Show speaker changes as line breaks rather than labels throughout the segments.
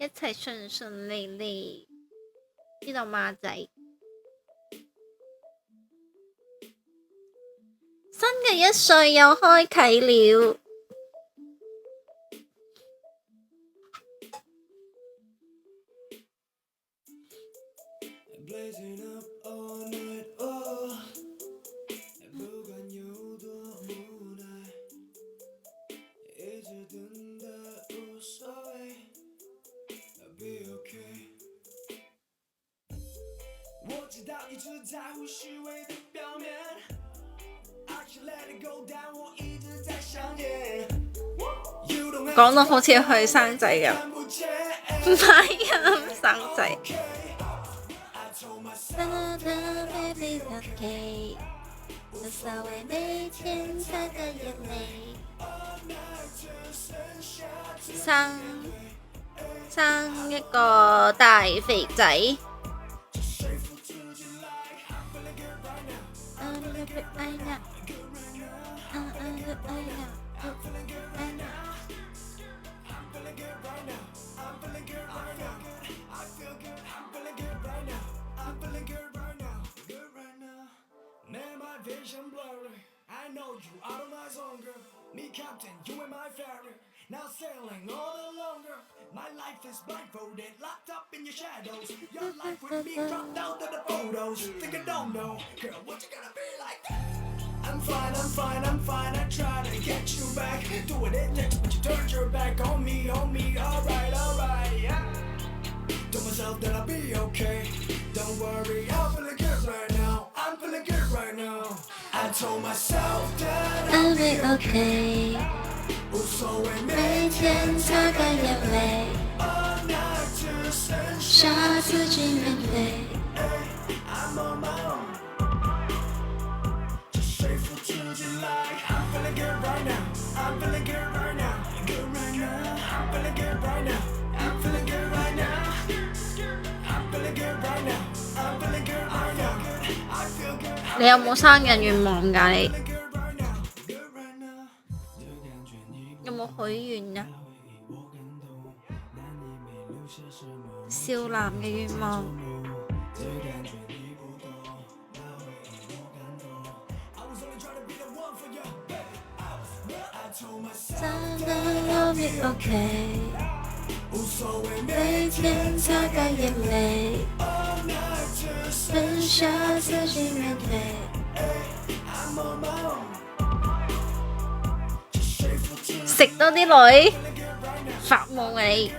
一切順順利利，知道嗎仔？新嘅一歲又開啟了。講到好似去生仔咁，唔係啊，生仔。生一個大肥仔。I'll be okay， 每天擦乾眼淚，傻自己面對。你有冇生日願望㗎？你有冇許願啊？少男嘅願望。每天擦乾眼淚，剩下自己面對。食多啲女，發夢啊你，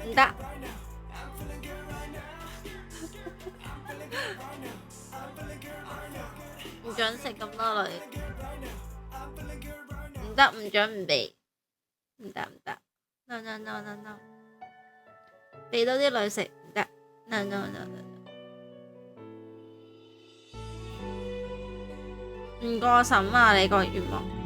唔得，唔准食咁多女，唔得，唔准唔俾，唔得唔得 ，no no no no no， 俾多啲女食唔得 ，no no no no， 唔過審啊你個願望。